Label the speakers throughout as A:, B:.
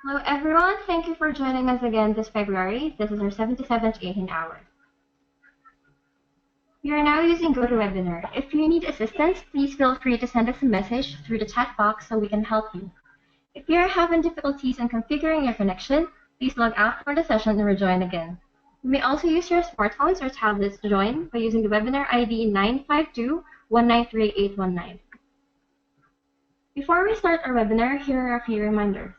A: Hello everyone, thank you for joining us again this February. This is our 77th AeHIN Hour. We are now using GoToWebinar. If you need assistance, please feel free to send us a message through the chat box so we can help you. If you are having difficulties in configuring your connection, please log out for the session and rejoin again. You may also use your smartphones or tablets to join by using the webinar ID 952-193-819. Before we start our webinar, here are a few reminders.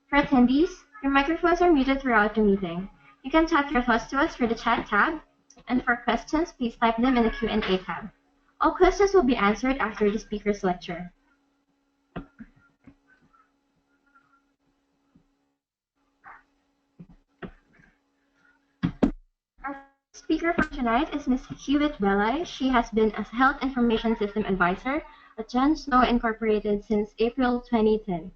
A: For attendees, your microphones are muted throughout the meeting. You can type your thoughts to us through the chat tab, and for questions, please type them in the Q&A tab. All questions will be answered after the speaker's lecture. Our speaker for tonight is Ms. Hiwot Belay. She has been a Health Information System Advisor at Jon Snow Incorporated since April 2010.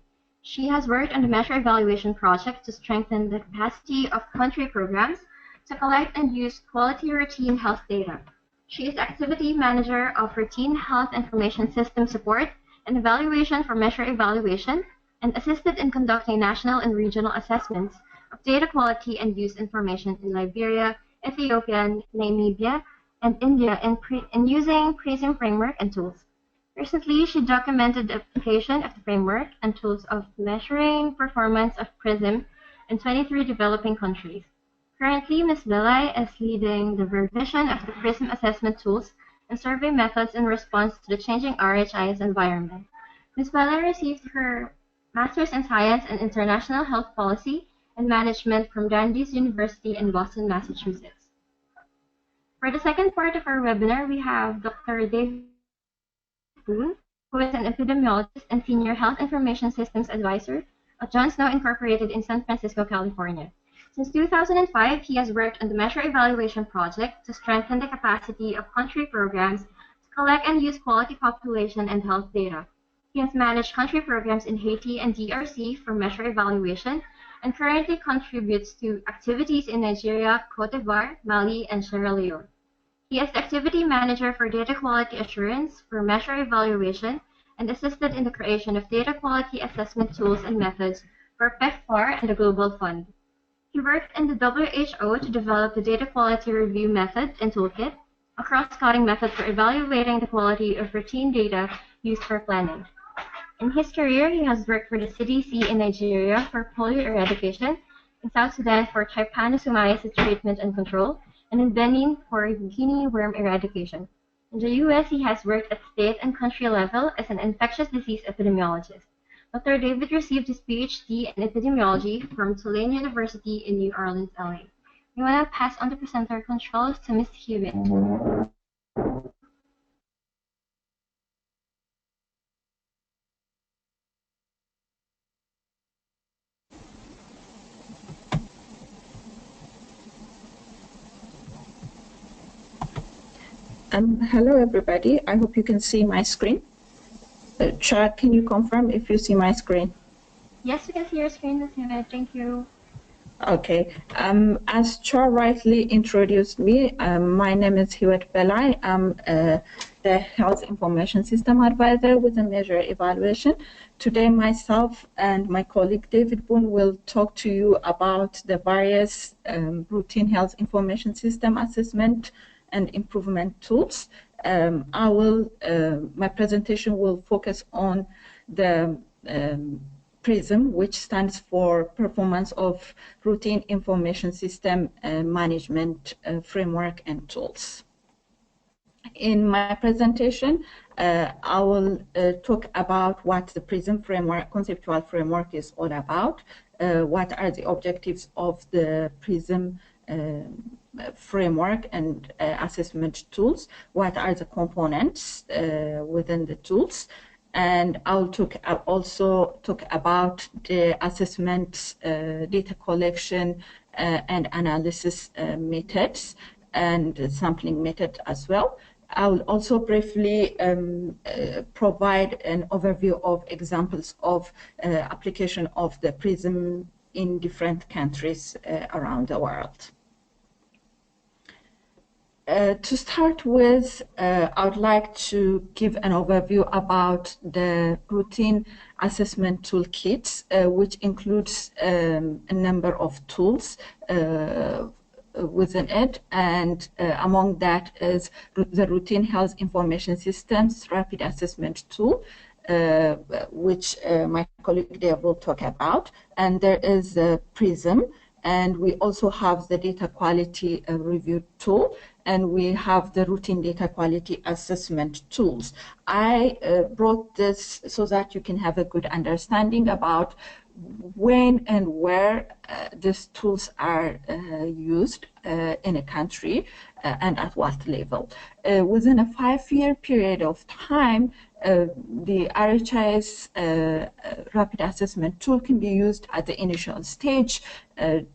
A: She has worked on the Measure Evaluation Project to strengthen the capacity of country programs to collect and use quality routine health data. She is Activity Manager of Routine Health Information System Support and Evaluation for Measure Evaluation, and assisted in conducting national and regional assessments of data quality and use information in Liberia, Ethiopia, Namibia, and India in using PRISM framework and tools. Recently, she documented the application of the framework and tools of measuring performance of PRISM in 23 developing countries. Currently, Ms. Belay is leading the revision of the PRISM assessment tools and survey methods in response to the changing RHIS environment. Ms. Belay received her Master's in Science and International Health Policy and Management from Brandeis University in Boston, Massachusetts. For the second part of our webinar, we have Dr. Boone, who is an epidemiologist and senior health information systems advisor at Jon Snow Incorporated in San Francisco, California. Since 2005, he has worked on the Measure Evaluation Project to strengthen the capacity of country programs to collect and use quality population and health data. He has managed country programs in Haiti and DRC for measure evaluation and currently contributes to activities in Nigeria, Cote d'Ivoire, Mali, and Sierra Leone. He is the Activity Manager for Data Quality Assurance for Measure Evaluation and assisted in the creation of data quality assessment tools and methods for PEPFAR and the Global Fund. He worked in the WHO to develop the Data Quality Review Method and Toolkit, a cross-cutting method for evaluating the quality of routine data used for planning. In his career, he has worked for the CDC in Nigeria for polio eradication, in South Sudan for trypanosomiasis treatment and control, and in Benin for guinea worm eradication. In the U.S., he has worked at state and country level as an infectious disease epidemiologist. Dr. David received his PhD in epidemiology from Tulane University in New Orleans, LA. We want to pass on the presenter controls to Ms. Hiwot.
B: Hello, everybody. I hope you can see my screen. Chad, can you confirm if you see my screen?
A: Yes, we can see your screen, Ms. Hiwot. Thank you.
B: Okay. As Char rightly introduced me, my name is Hiwot Belay. I'm the Health Information System Advisor with the Measure Evaluation. Today, myself and my colleague David Boone will talk to you about the various routine health information system assessment and improvement tools. My presentation will focus on the PRISM, which stands for Performance of Routine Information System Management Framework and Tools. In my presentation, I will talk about what the PRISM framework, conceptual framework, is all about, what are the objectives of the PRISM framework and assessment tools, what are the components within the tools, and I'll also talk about the assessment, data collection, and analysis methods, and sampling method as well. I will also briefly provide an overview of examples of application of the PRISM in different countries around the world. To start with, I would like to give an overview about the routine assessment toolkit, which includes a number of tools within it, and among that is the Routine Health Information Systems Rapid Assessment Tool, which my colleague Dave will talk about, and there is PRISM, and we also have the data quality review tool, and we have the routine data quality assessment tools. I brought this so that you can have a good understanding about when and where these tools are used in a country and at what level. Within a 5-year period of time, the RHIS rapid assessment tool can be used at the initial stage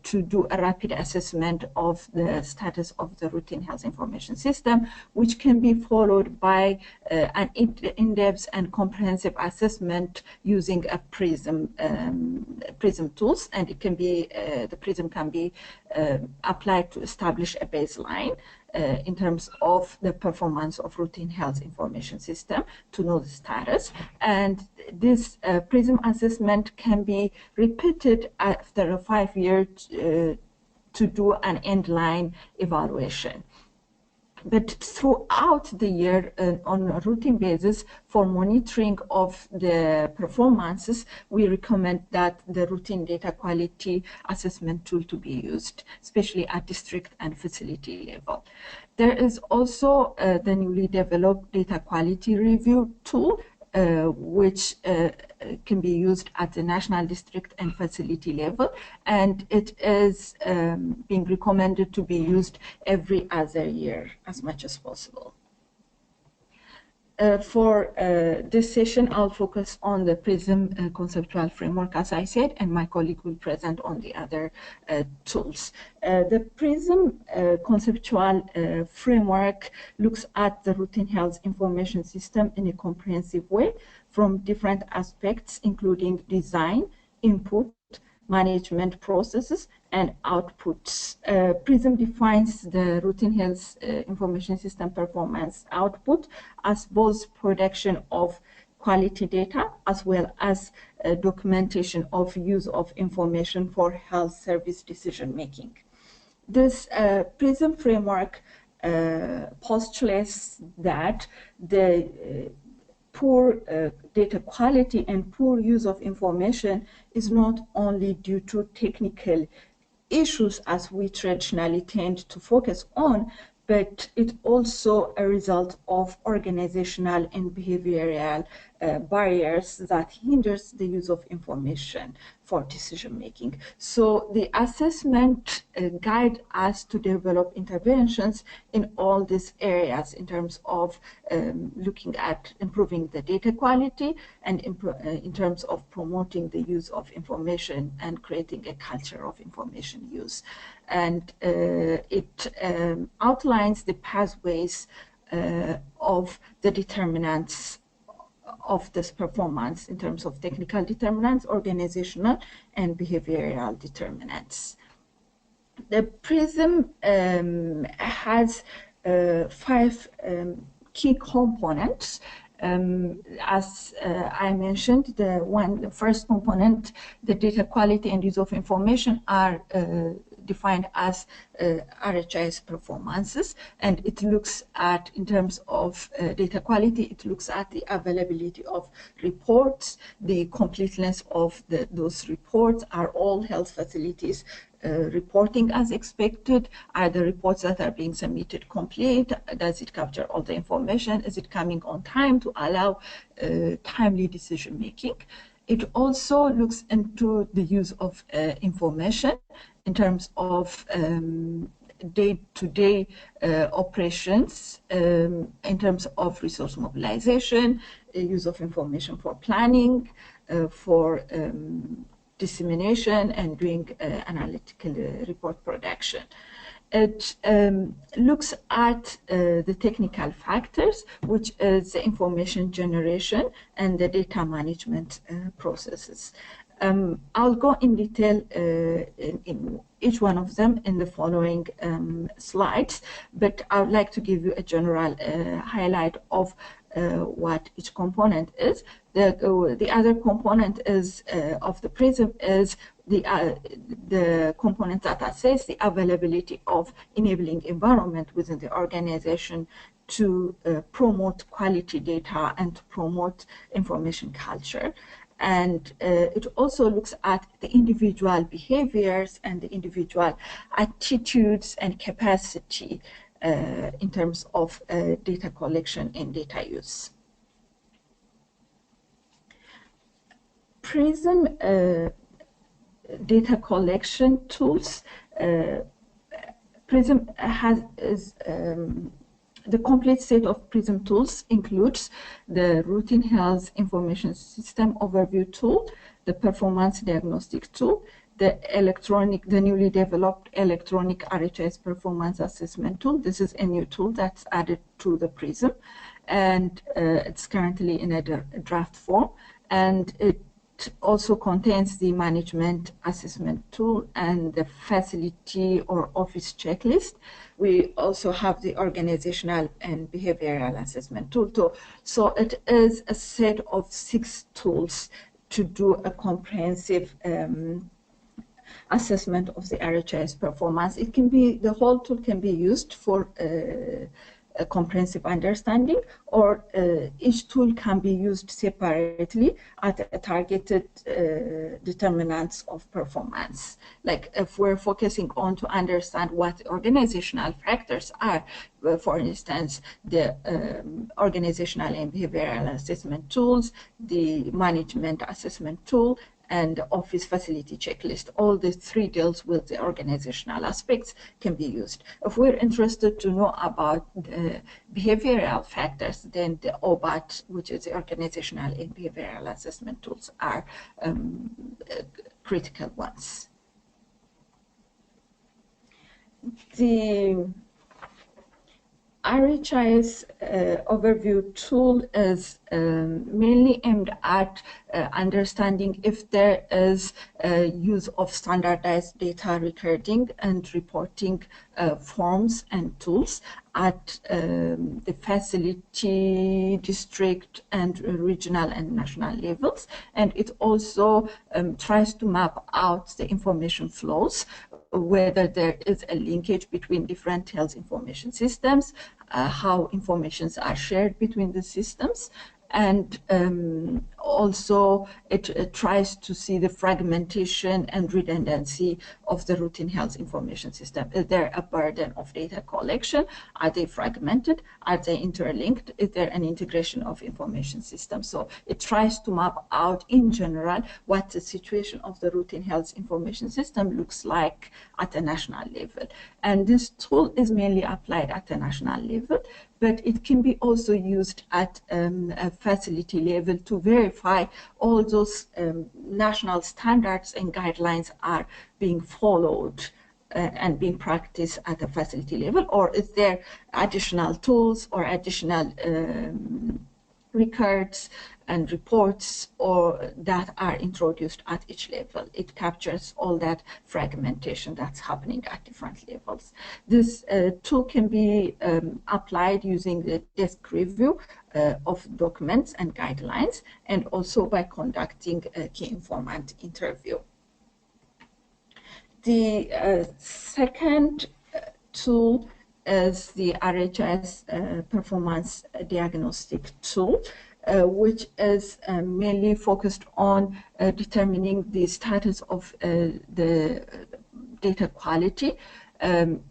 B: to do a rapid assessment of the status of the routine health information system, which can be followed by an in-depth and comprehensive assessment using a PRISM tools, and it can be the PRISM can be applied to establish a baseline in terms of the performance of routine health information system to know the status. And this PRISM assessment can be repeated after a 5-year to do an end-line evaluation. But throughout the year, on a routine basis, for monitoring of the performances, we recommend that the routine data quality assessment tool to be used, especially at district and facility level. There is also the newly developed data quality review tool, which can be used at the national, district, and facility level, and it is being recommended to be used every other year as much as possible. For this session, I'll focus on the PRISM conceptual framework, as I said, and my colleague will present on the other tools. The PRISM conceptual framework looks at the routine health information system in a comprehensive way from different aspects, including design, input, management processes, and outputs. PRISM defines the routine health information system performance output as both production of quality data as well as documentation of use of information for health service decision making. This PRISM framework postulates that the poor data quality and poor use of information is not only due to technical issues as we traditionally tend to focus on, but it's also a result of organizational and behavioral barriers that hinders the use of information for decision making. So the assessment guide us to develop interventions in all these areas in terms of looking at improving the data quality and in terms of promoting the use of information and creating a culture of information use. And it outlines the pathways of the determinants of this performance in terms of technical determinants, organizational, and behavioral determinants. The PRISM has 5 key components. As I mentioned, the first component, the data quality and use of information, are defined as RHIS performances, and it looks at, in terms of data quality, it looks at the availability of reports, the completeness of those reports. Are all health facilities reporting as expected? Are the reports that are being submitted complete? Does it capture all the information? Is it coming on time to allow timely decision making? It also looks into the use of information in terms of day-to-day operations, in terms of resource mobilization, use of information for planning, for dissemination, and doing analytical report production. It looks at the technical factors, which is the information generation and the data management processes. I'll go in detail in each one of them in the following slides, but I would like to give you a general highlight of what each component is. The other component is of the PRISM is the component that assess the availability of enabling environment within the organization to promote quality data and to promote information culture. And it also looks at the individual behaviors and the individual attitudes and capacity in terms of data collection and data use. PRISM data collection tools. PRISM the complete set of PRISM tools includes the Routine Health Information System Overview tool, the Performance Diagnostic tool, the newly developed electronic RHIS Performance Assessment tool. This is a new tool that's added to the PRISM, and it's currently in a draft form, and it also contains the management assessment tool and the facility or office checklist. We also have the organizational and behavioral assessment tool. So it is a set of 6 tools to do a comprehensive assessment of the RHIS performance. It can be, the whole tool can be used for a comprehensive understanding, or each tool can be used separately at a targeted determinants of performance. Like if we're focusing on to understand what organizational factors are, for instance, the organizational and behavioral assessment tools, the management assessment tool, and office facility checklist. All the 3 deals with the organizational aspects can be used. If we're interested to know about the behavioral factors, then the OBAT, which is the organizational and behavioral assessment tools, are critical ones. The RHIS overview tool is mainly aimed at understanding if there is use of standardized data recording and reporting forms and tools at the facility, district, and regional and national levels. And it also tries to map out the information flows, whether there is a linkage between different health information systems, how informations are shared between the systems, and also it tries to see the fragmentation and redundancy of the routine health information system. Is there a burden of data collection? Are they fragmented? Are they interlinked? Is there an integration of information systems? So it tries to map out in general what the situation of the routine health information system looks like at a national level. And this tool is mainly applied at a national level, but it can be also used at a facility level to verify all those national standards and guidelines are being followed and being practiced at a facility level, or is there additional tools or additional records and reports or that are introduced at each level. It captures all that fragmentation that's happening at different levels. This tool can be applied using the desk review of documents and guidelines, and also by conducting a key informant interview. The second tool is the RHIS Performance Diagnostic tool, which is mainly focused on determining the status of the data quality. In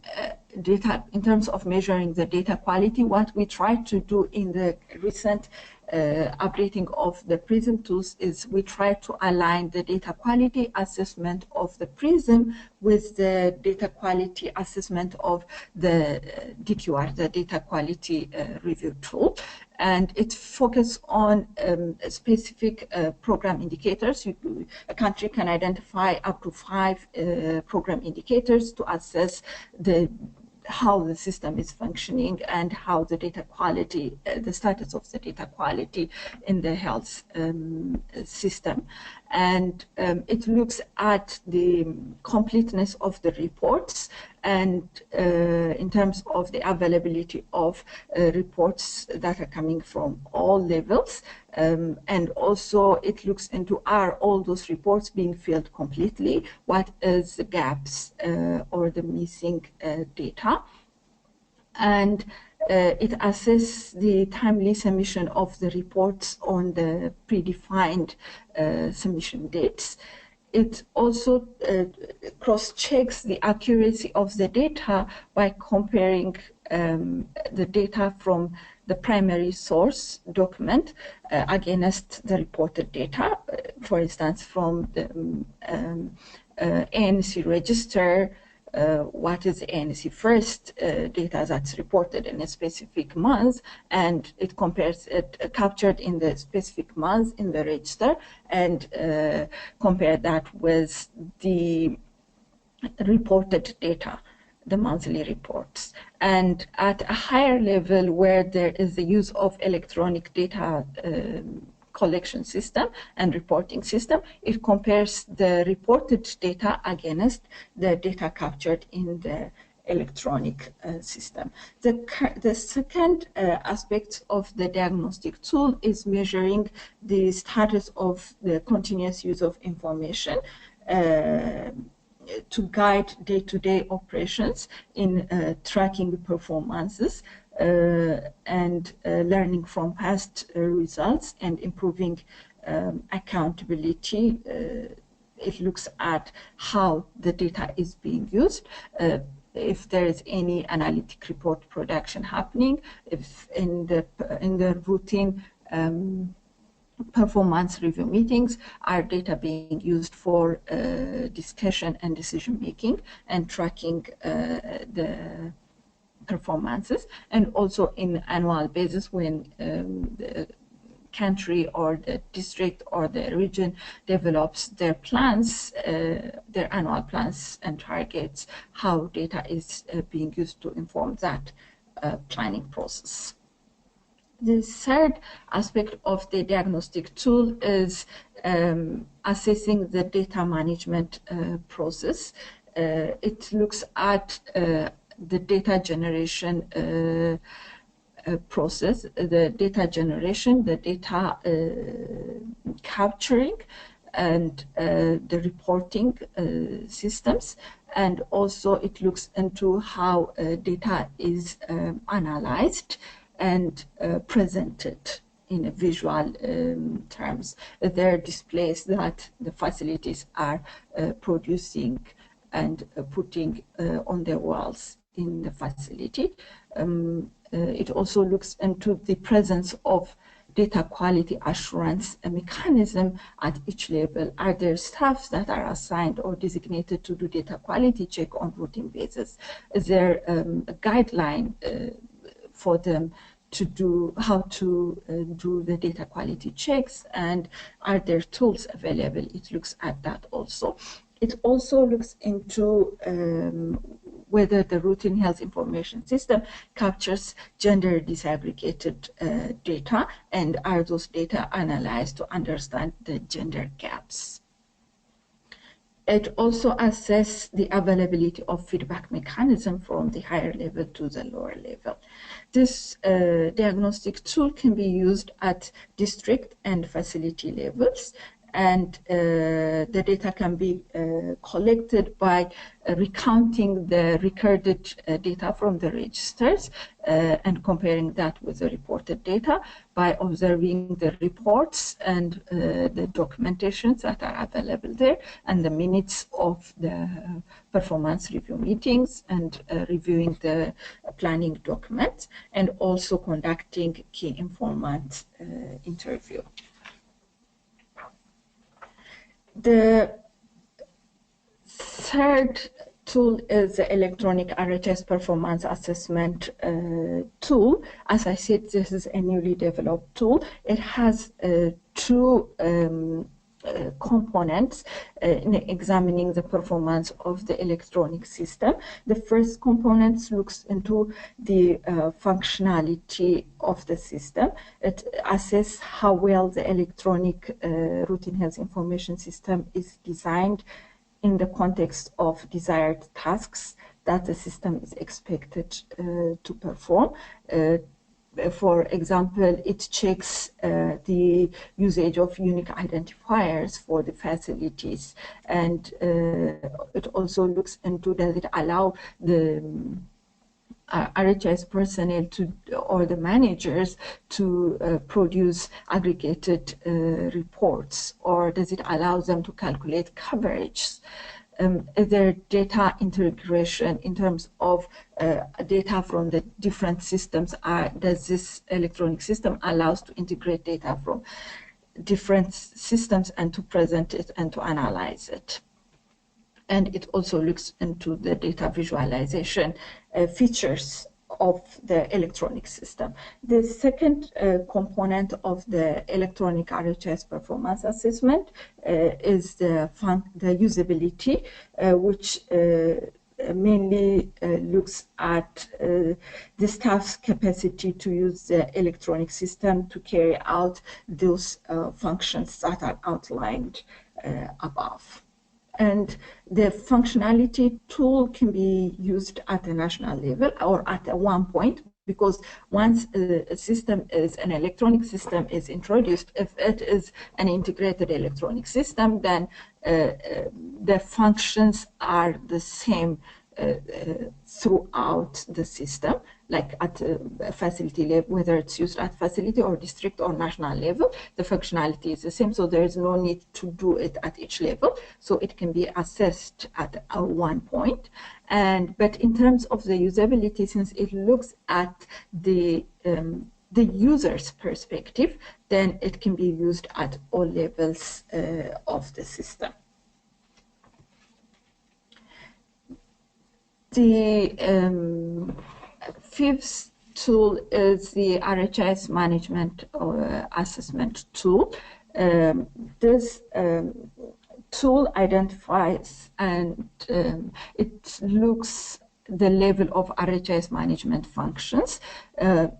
B: terms of measuring the data quality, what we try to do in the recent updating of the PRISM tools is we try to align the data quality assessment of the PRISM with the data quality assessment of the DQR, the data quality review tool. And it focuses on specific program indicators. A country can identify up to 5 program indicators to assess how the system is functioning and how the data quality, the status of the data quality in the health system. and it looks at the completeness of the reports and in terms of the availability of reports that are coming from all levels. And also it looks into, are all those reports being filled completely? What is the gaps or the missing data? And it assesses the timely submission of the reports on the predefined submission dates. It also cross-checks the accuracy of the data by comparing the data from the primary source document against the reported data, for instance, from the ANC register. What is the ANC first data that's reported in a specific month, and it compares it captured in the specific month in the register, and compare that with the reported data, the monthly reports. And at a higher level, where there is the use of electronic data collection system and reporting system, it compares the reported data against the data captured in the electronic system. The second aspect of the diagnostic tool is measuring the status of the continuous use of information to guide day-to-day operations in tracking performances and learning from past results and improving accountability. It looks at how the data is being used, if there is any analytic report production happening, if in the routine performance review meetings, are data being used for discussion and decision making and tracking the performances, and also in annual basis when the country or the district or the region develops their plans, their annual plans and targets, how data is being used to inform that planning process. The third aspect of the diagnostic tool is assessing the data management process. It looks at the data generation process, the data generation, the data capturing, and the reporting systems. And also it looks into how data is analyzed and presented in a visual terms. There are displays that the facilities are producing and putting on their walls in the facility. It also looks into the presence of data quality assurance mechanism at each level. Are there staff that are assigned or designated to do data quality check on routine basis? Is there a guideline for them to do, how to do the data quality checks, and are there tools available? It looks at that also. It also looks into whether the routine health information system captures gender disaggregated data, and are those data analyzed to understand the gender gaps. It also assesses the availability of feedback mechanism from the higher level to the lower level. This diagnostic tool can be used at district and facility levels, and the data can be collected by recounting the recorded data from the registers and comparing that with the reported data, by observing the reports and the documentations that are available there, and the minutes of the performance review meetings, and reviewing the planning documents, and also conducting key informant interview. The third tool is the electronic RHIS performance assessment tool. As I said, this is a newly developed tool. It has two components in examining the performance of the electronic system. The first component looks into the functionality of the system. It assesses how well the electronic routine health information system is designed in the context of desired tasks that the system is expected to perform. For example, it checks the usage of unique identifiers for the facilities, and it also looks into, does it allow the RHIS personnel or the managers to produce aggregated reports, or does it allow them to calculate coverage? Is there data integration in terms of data from the different systems? Does this electronic system allow us to integrate data from different systems and to present it and to analyze it? And it also looks into the data visualization features of the electronic system. The second component of the electronic RHIS performance assessment is the usability, which mainly looks at the staff's capacity to use the electronic system to carry out those functions that are outlined above. And the functionality tool can be used at a national level or at one point, because once a system is an electronic system is introduced, if it is an integrated electronic system, then the functions are the same throughout the system, like at a facility level, whether it's used at facility or district or national level, the functionality is the same, so there is no need to do it at each level, so it can be assessed at one point. But in terms of the usability, since it looks at the user's perspective, then it can be used at all levels of the system. The fifth tool is the RHIS management assessment tool. This tool identifies and it looks the level of RHIS management functions,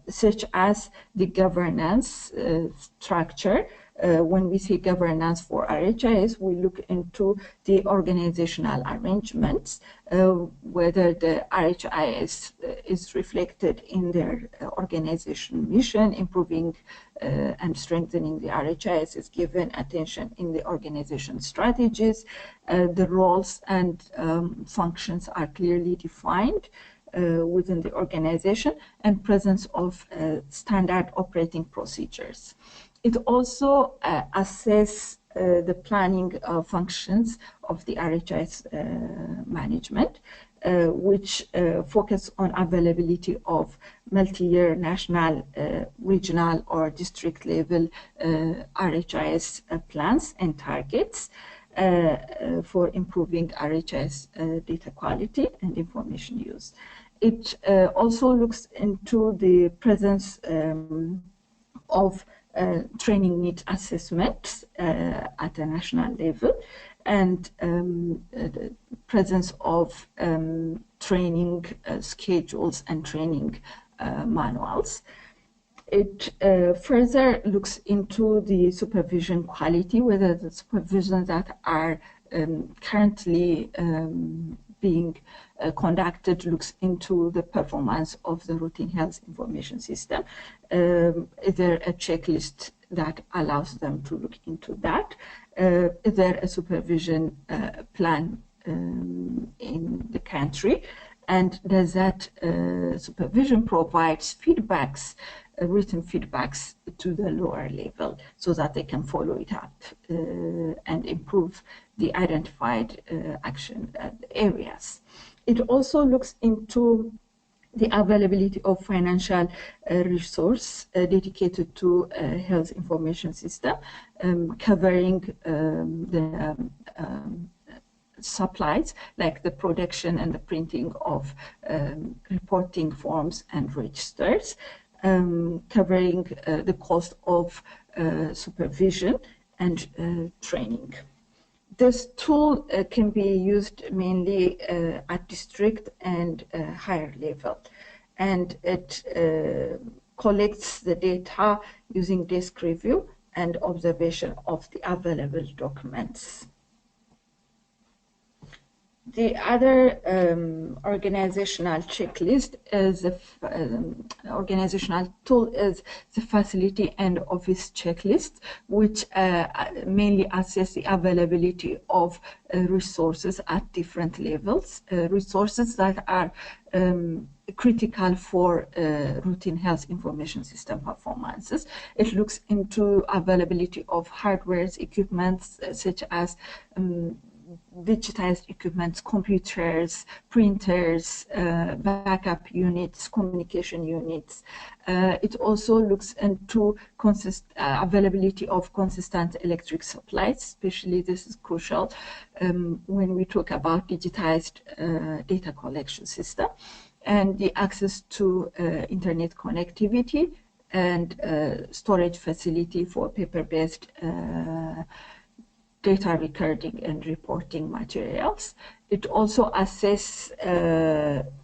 B: such as the governance structure. When we say governance for RHIS, we look into the organizational arrangements, whether the RHIS is reflected in their organization mission, improving and strengthening the RHIS is given attention in the organization strategies, the roles and functions are clearly defined within the organization, and presence of standard operating procedures. It also assesses the planning functions of the RHIS management, which focus on availability of multi-year national, regional, or district level RHIS plans and targets for improving RHIS data quality and information use. It also looks into the presence of training need assessments at a national level, and the presence of training schedules and training manuals. It further looks into the supervision quality, whether the supervisions that are currently being conducted looks into the performance of the routine health information system. Is there a checklist that allows them to look into that? Is there a supervision plan in the country? And does that supervision provides feedbacks, written feedbacks to the lower level so that they can follow it up and improve the identified action areas? It also looks into the availability of financial resource dedicated to health information system, covering the supplies like the production and the printing of reporting forms and registers, covering the cost of supervision and training. This tool can be used mainly at district and higher level, and it collects the data using desk review and observation of the available documents. The other organizational checklist is organizational tool is the facility and office checklist, which mainly assess the availability of resources at different levels, resources that are critical for routine health information system performances. It looks into availability of hardware, equipments such as digitized equipment, computers, printers, backup units, communication units. It also looks into availability of consistent electric supplies, especially this is crucial when we talk about digitized data collection system, and the access to internet connectivity and storage facility for paper-based data recording and reporting materials. It also assesses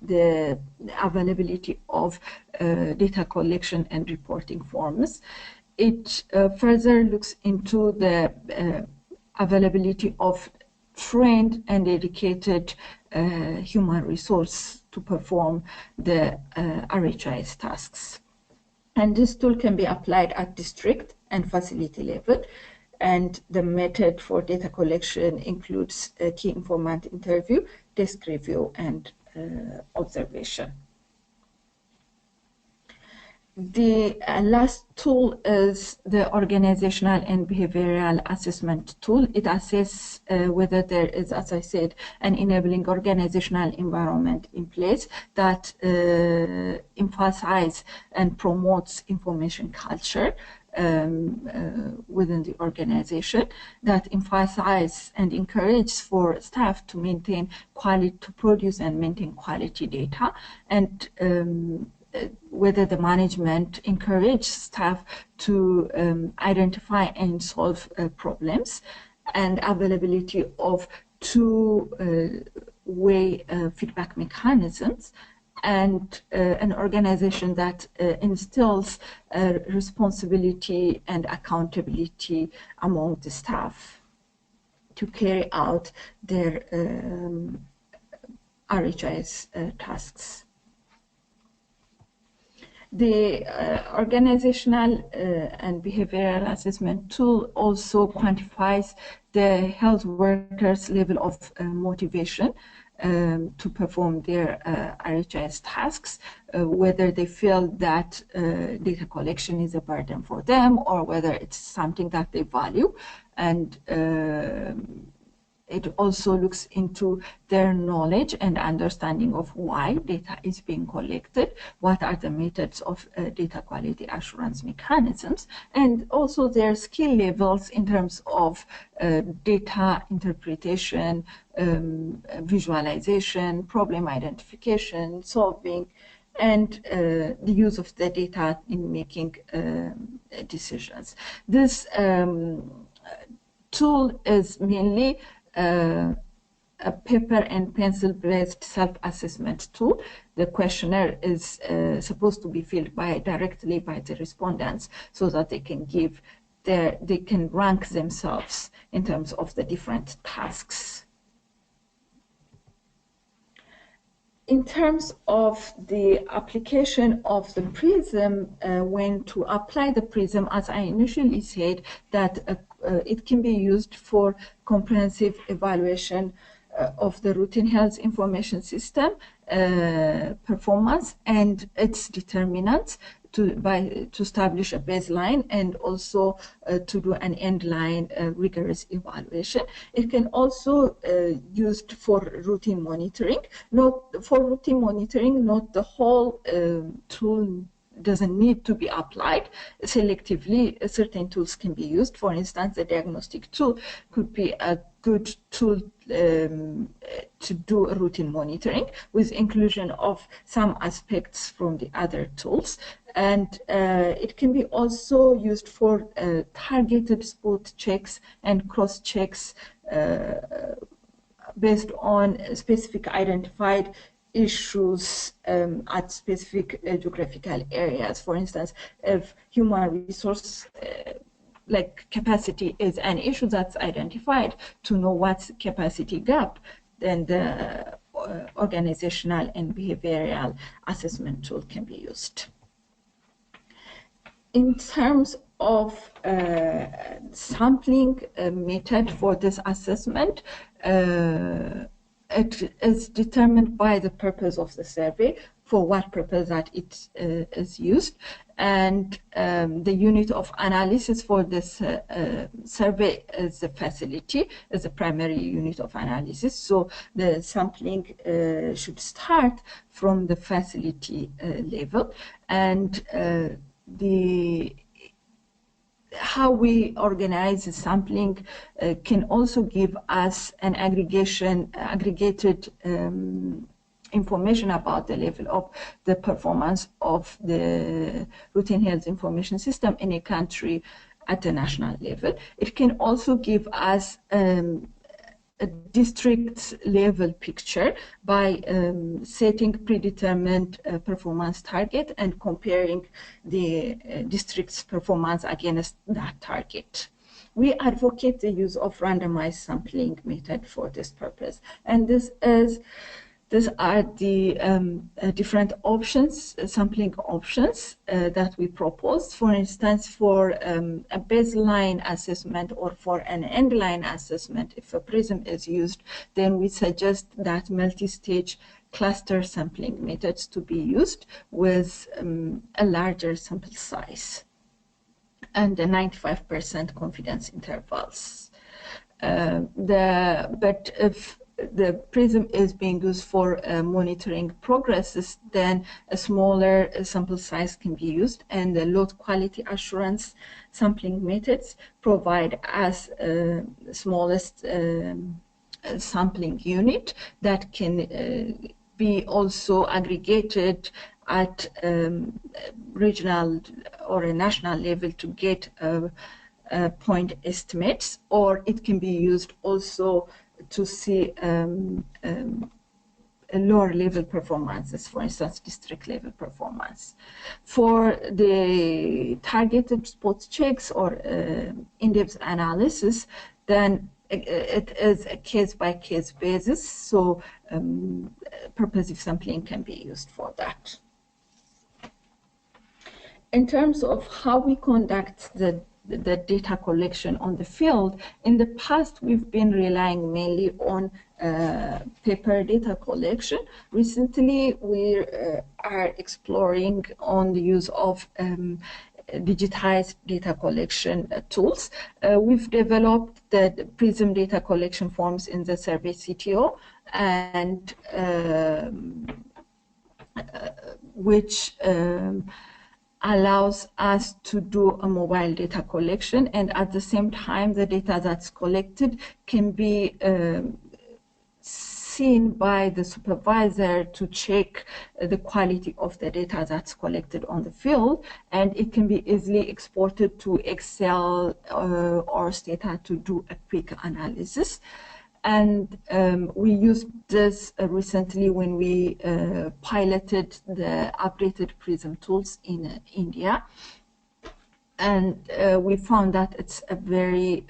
B: the availability of data collection and reporting forms. It further looks into the availability of trained and dedicated human resource to perform the RHIS tasks. And this tool can be applied at district and facility level. And the method for data collection includes a key informant interview, desk review, and observation. The last tool is the organizational and behavioral assessment tool. It assesses whether there is, as I said, an enabling organizational environment in place that emphasizes and promotes information culture within the organization, that emphasizes and encourages for staff to maintain quality, to produce and maintain quality data, and whether the management encourages staff to identify and solve problems, and availability of two-way feedback mechanisms, and an organization that instills responsibility and accountability among the staff to carry out their RHIS tasks. The organizational and behavioral assessment tool also quantifies the health workers' level of motivation to perform their RHIS tasks, whether they feel that data collection is a burden for them or whether it's something that they value. And it also looks into their knowledge and understanding of why data is being collected, what are the methods of data quality assurance mechanisms, and also their skill levels in terms of data interpretation, visualization, problem identification, solving, and the use of the data in making decisions. This tool is mainly a paper and pencil-based self-assessment tool. The questionnaire is supposed to be filled directly by the respondents, so that they can rank themselves in terms of the different tasks. In terms of the application of the PRISM, when to apply the PRISM, as I initially said, that it can be used for comprehensive evaluation of the routine health information system performance and its determinants to establish a baseline, and also to do an end-line rigorous evaluation. It can also used for routine monitoring, not the whole tool doesn't need to be applied. Selectively, certain tools can be used. For instance, the diagnostic tool could be a good tool to do routine monitoring with inclusion of some aspects from the other tools. And it can be also used for targeted spot checks and cross checks based on specific identified issues at specific geographical areas. For instance, if human resource like capacity is an issue that's identified, to know what's capacity gap, then the organizational and behavioral assessment tool can be used. In terms of sampling method for this assessment, it is determined by the purpose of the survey, for what purpose that it is used, and the unit of analysis for this survey is the facility, is the primary unit of analysis. So the sampling should start from the facility level, and how we organize the sampling can also give us an aggregated information about the level of the performance of the routine health information system in a country at the national level. It can also give us a district level picture by setting predetermined performance target and comparing the district's performance against that target. We advocate the use of randomized sampling method for this purpose, and these are the different options, sampling options that we propose. For instance, for a baseline assessment or for an endline assessment, if a PRISM is used, then we suggest that multi-stage cluster sampling methods to be used with a larger sample size and the 95% confidence intervals. But if the PRISM is being used for monitoring progresses, then a smaller sample size can be used, and the load quality assurance sampling methods provide us smallest sampling unit that can be also aggregated at regional or a national level to get point estimates, or it can be used also to see lower level performances, for instance, district level performance. For the targeted spot checks or in-depth analysis, then it is a case-by-case basis, so purposive sampling can be used for that. In terms of how we conduct the data collection on the field, in the past we've been relying mainly on paper data collection. Recently we are exploring on the use of digitized data collection tools. We've developed the PRISM data collection forms in the survey CTO, and which allows us to do a mobile data collection, and at the same time the data that's collected can be seen by the supervisor to check the quality of the data that's collected on the field, and it can be easily exported to Excel or Stata to do a quick analysis. And we used this recently when we piloted the updated PRISM tools in India. And we found that it's a very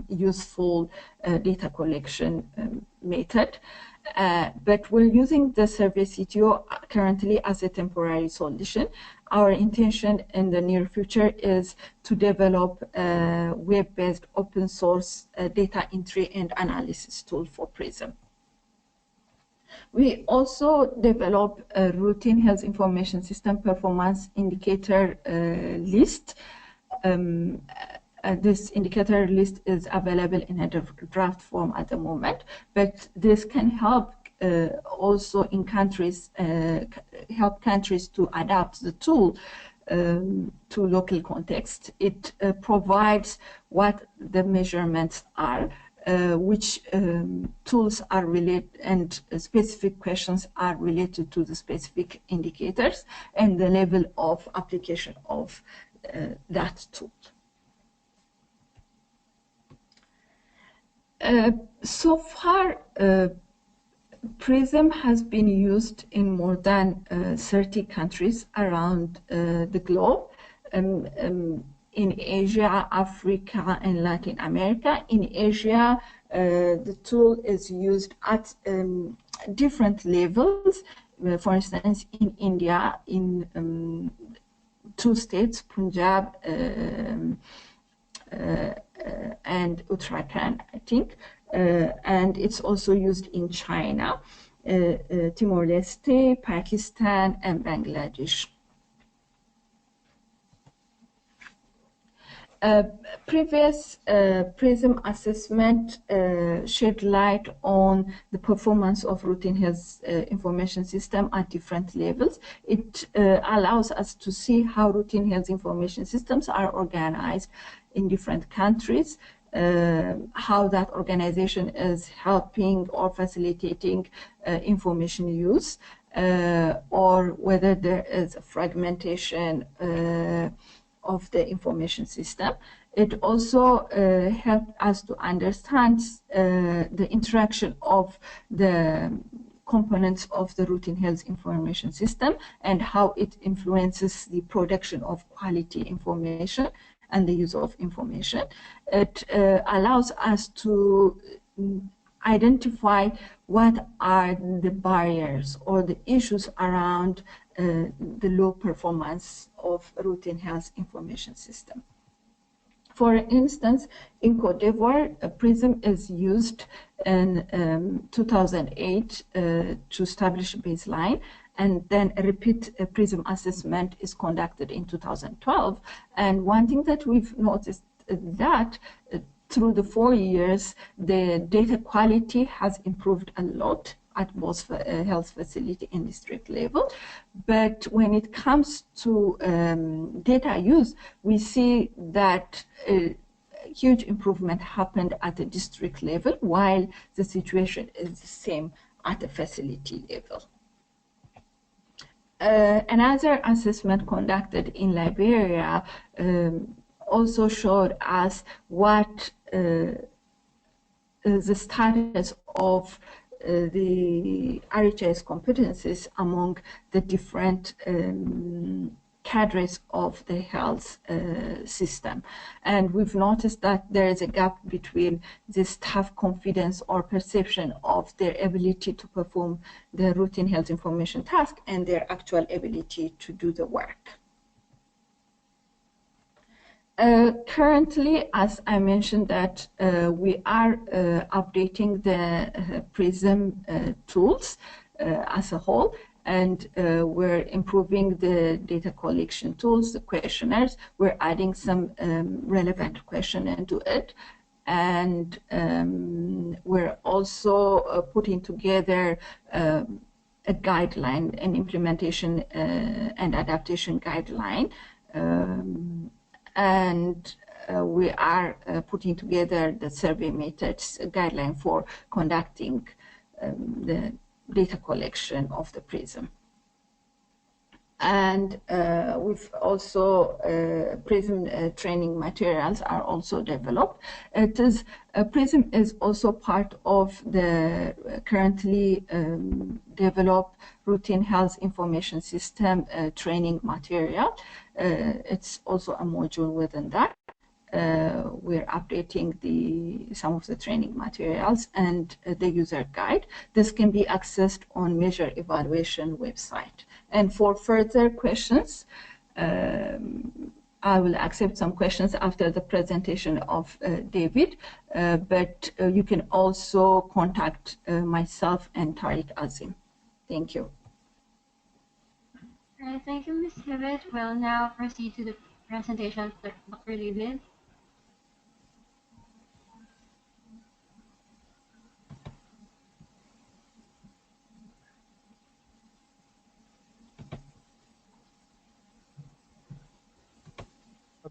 B: useful data collection method. But we're using the survey CTO currently as a temporary solution. Our intention in the near future is to develop a web-based open source data entry and analysis tool for PRISM. We also develop a routine health information system performance indicator list. This indicator list is available in a draft form at the moment, but this can help also in countries, help countries to adapt the tool to local context. It provides what the measurements are, which tools are related, and specific questions are related to the specific indicators and the level of application of that tool. So far, PRISM has been used in more than 30 countries around the globe, in Asia, Africa, and Latin America. In Asia, the tool is used at different levels. For instance, in India, in 2 states, Punjab and Uttarakhand, I think, and it's also used in China, Timor-Leste, Pakistan, and Bangladesh. Previous PRISM assessment shed light on the performance of routine health information system at different levels. It allows us to see how routine health information systems are organized in different countries, how that organization is helping or facilitating information use, or whether there is a fragmentation of the information system. It also helped us to understand the interaction of the components of the routine health information system and how it influences the production of quality information and the use of information. It allows us to identify what are the barriers or the issues around the low performance of routine health information system. For instance, in Cote d'Ivoire, PRISM is used in 2008 to establish a baseline, and then a repeat PRISM assessment is conducted in 2012. And one thing that we've noticed that through the 4 years, the data quality has improved a lot at both health facility and district level. But when it comes to data use, we see that huge improvement happened at the district level, while the situation is the same at the facility level. Another assessment conducted in Liberia also showed us what the status of the RHIS competencies among the different cadres of the health system. And we've noticed that there is a gap between the staff confidence or perception of their ability to perform the routine health information task and their actual ability to do the work. Currently, as I mentioned, that we are updating the PRISM tools as a whole, and we're improving the data collection tools, the questionnaires. We're adding some relevant question into it, and we're also putting together a guideline, an implementation and adaptation guideline. And we are putting together the survey methods guideline for conducting the data collection of the PRISM. And we've also PRISM training materials are also developed. PRISM is also part of the currently developed routine health information system training material. It's also a module within that. We're updating some of the training materials and the user guide. This can be accessed on Measure Evaluation website. And for further questions, I will accept some questions after the presentation of David, but you can also contact myself and Tariq Azim. Thank you.
A: All right, thank you, Ms. Hiwot. We'll now proceed to the presentation of Dr. David.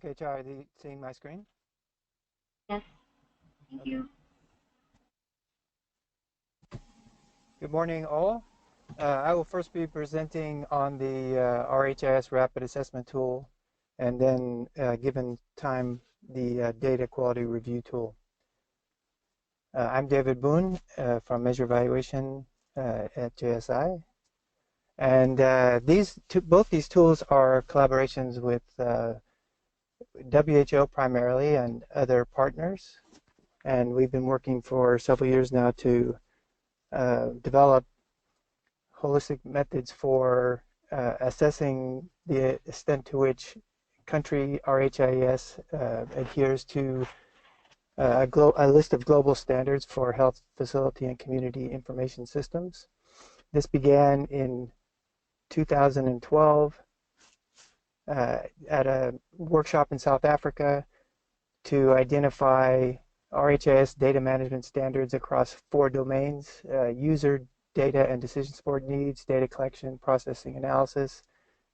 C: Okay, Chai, seeing my screen?
A: Yes. Thank you.
C: Good morning, all. I will first be presenting on the RHIS Rapid Assessment Tool, and then, given time, the Data Quality Review Tool. I'm David Boone from Measure Evaluation at JSI. And both these tools are collaborations with WHO primarily and other partners. And we've been working for several years now to develop holistic methods for assessing the extent to which country RHIS adheres to a list of global standards for health, facility, and community information systems. This began in 2012 at a workshop in South Africa to identify RHIS data management standards across 4 domains: user data and decision support needs, data collection, processing, analysis,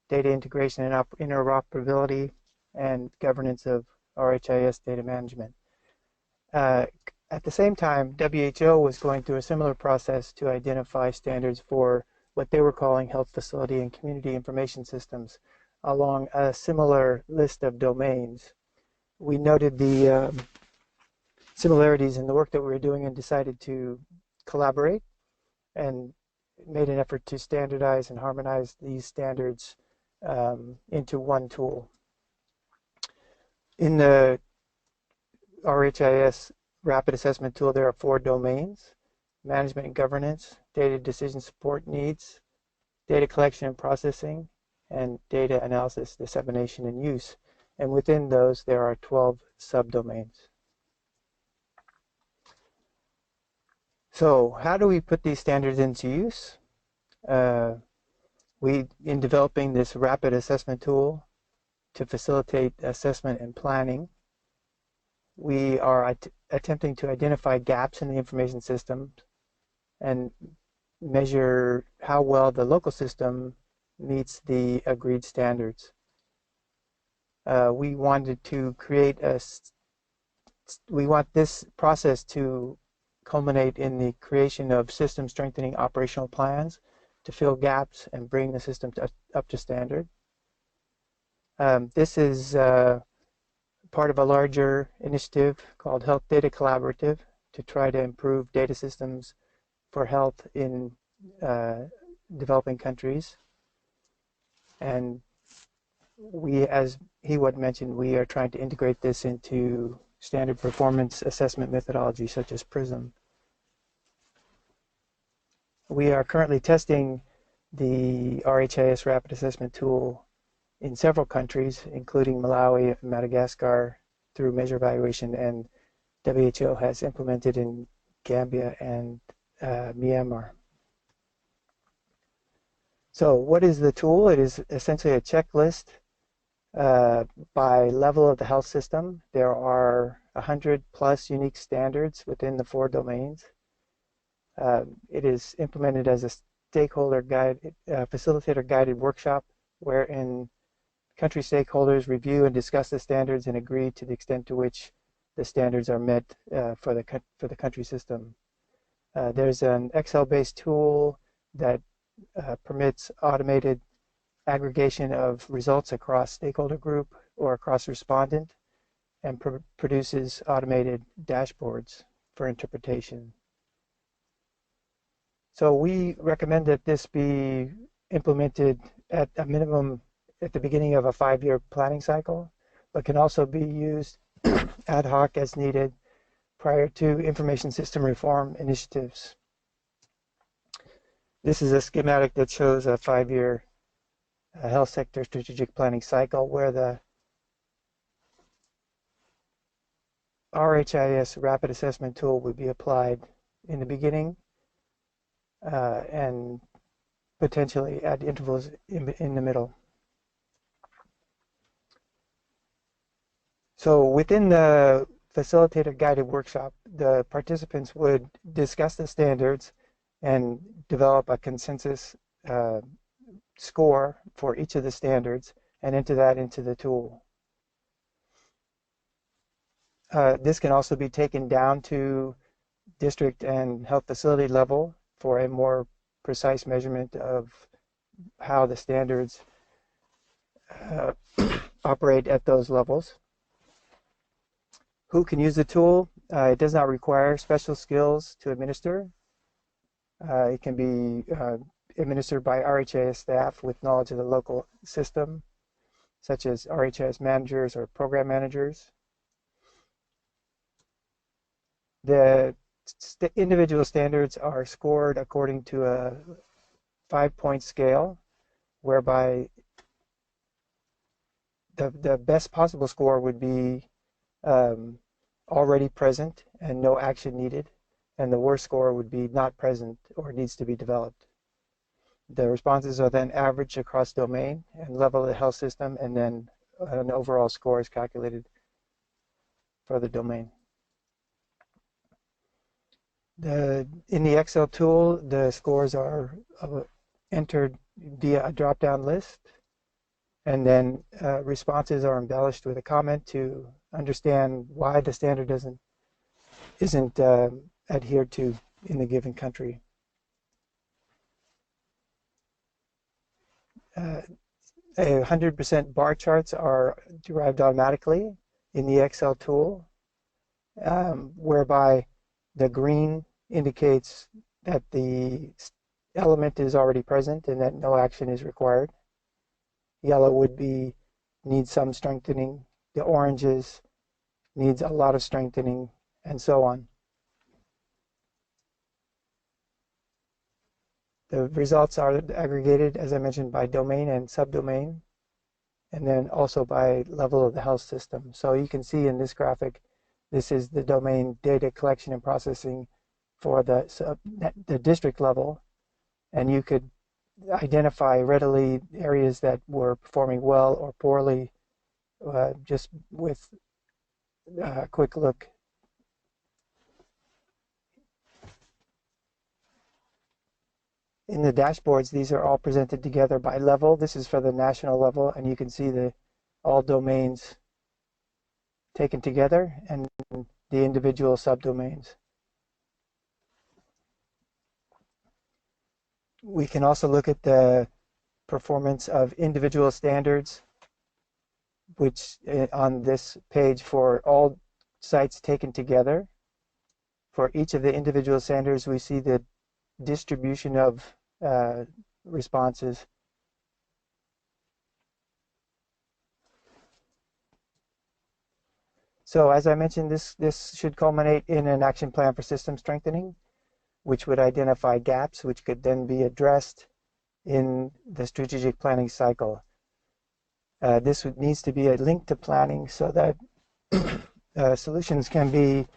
C: data integration and interoperability, and governance of RHIS data management. At the same time, WHO was going through a similar process to identify standards for what they were calling health facility and community information systems along a similar list of domains. We noted the similarities in the work that we were doing and decided to collaborate and made an effort to standardize and harmonize these standards into one tool. In the RHIS Rapid Assessment Tool, there are 4 domains: management and governance, data decision support needs, data collection and processing, and data analysis, dissemination, and use. And within those, there are 12 subdomains. So how do we put these standards into use? In developing this rapid assessment tool to facilitate assessment and planning, we are attempting to identify gaps in the information system and measure how well the local system meets the agreed standards. We want this process to culminate in the creation of system strengthening operational plans to fill gaps and bring the system up to standard. This is part of a larger initiative called Health Data Collaborative to try to improve data systems for health in developing countries. And we, as Hiwot mentioned, we are trying to integrate this into standard performance assessment methodology such as PRISM. We are currently testing the RHIS Rapid Assessment Tool in several countries, including Malawi and Madagascar, through Measure Evaluation, and WHO has implemented in Gambia and Myanmar. So what is the tool? It is essentially a checklist by level of the health system. There are 100+ unique standards within the 4 domains. It is implemented as a stakeholder guide, facilitator guided workshop wherein country stakeholders review and discuss the standards and agree to the extent to which the standards are met for the country system. There's an Excel-based tool that permits automated aggregation of results across stakeholder group or across respondent, and produces automated dashboards for interpretation. So we recommend that this be implemented at a minimum at the beginning of a 5-year planning cycle, but can also be used ad hoc as needed prior to information system reform initiatives. This is a schematic that shows a 5-year health sector strategic planning cycle where the RHIS rapid assessment tool would be applied in the beginning and potentially at intervals in the middle. So within the facilitator guided workshop, the participants would discuss the standards and develop a consensus score for each of the standards and enter that into the tool. This can also be taken down to district and health facility level for a more precise measurement of how the standards operate at those levels. Who can use the tool? It does not require special skills to administer. It can be administered by RHIS staff with knowledge of the local system, such as RHIS managers or program managers. The individual standards are scored according to a 5-point scale, whereby the best possible score would be already present and no action needed, and the worst score would be not present or needs to be developed. The responses are then averaged across domain and level of the health system, and then an overall score is calculated for the domain. In the Excel tool, the scores are entered via a drop-down list, and then responses are embellished with a comment to understand why the standard isn't adhered to in the given country. 100% bar charts are derived automatically in the Excel tool, whereby the green indicates that the element is already present and that no action is required. Yellow would be needs some strengthening. The oranges needs a lot of strengthening, and so on. The results are aggregated, as I mentioned, by domain and subdomain, and then also by level of the health system. So you can see in this graphic, this is the domain data collection and processing for the district level, and you could identify readily areas that were performing well or poorly just with a quick look. In the dashboards, these are all presented together by level. This is for the national level, and you can see all domains taken together and the individual subdomains. We can also look at the performance of individual standards, which on this page for all sites taken together. For each of the individual standards, we see the distribution of responses. So as I mentioned, this should culminate in an action plan for system strengthening, which would identify gaps, which could then be addressed in the strategic planning cycle. This needs to be a link to planning so that solutions can be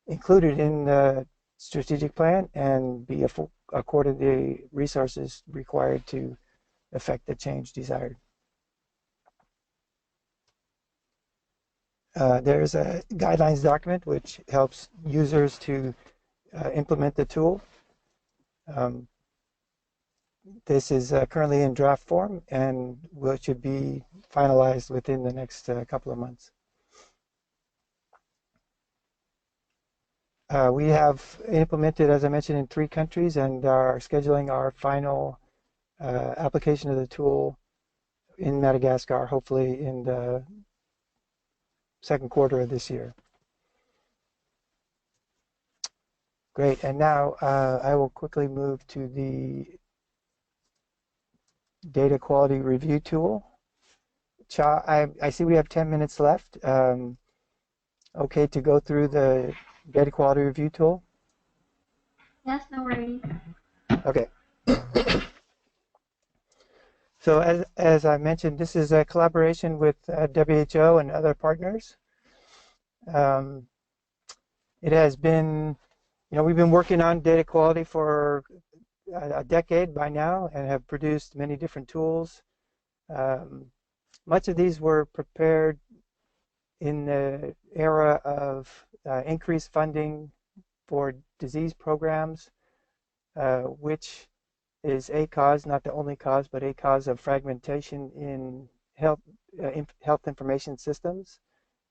C: included in the strategic plan and be accorded the resources required to effect the change desired. There's a guidelines document which helps users to implement the tool. This is currently in draft form and should be finalized within the next couple of months. We have implemented, as I mentioned, in 3 countries and are scheduling our final application of the tool in Madagascar, hopefully in the second quarter of this year. Great, and now I will quickly move to the data quality review tool. Cha, I see we have 10 minutes left. Okay to go through the data quality review tool?
A: Yes, no worries.
C: Okay. So as I mentioned, this is a collaboration with WHO and other partners. It has been, we've been working on data quality for a decade by now and have produced many different tools. Much of these were prepared in the era of increased funding for disease programs, which is a cause, not the only cause, but a cause of fragmentation in health information systems,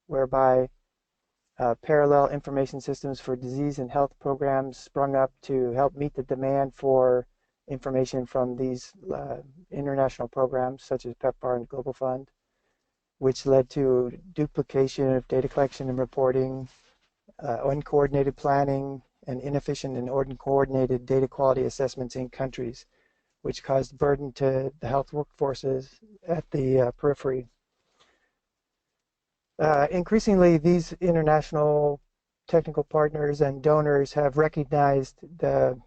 C: whereby parallel information systems for disease and health programs sprung up to help meet the demand for information from these international programs such as PEPFAR and Global Fund, which led to duplication of data collection and reporting, uncoordinated planning, and inefficient and uncoordinated data quality assessments in countries, which caused burden to the health workforces at the periphery. Increasingly, these international technical partners and donors have recognized the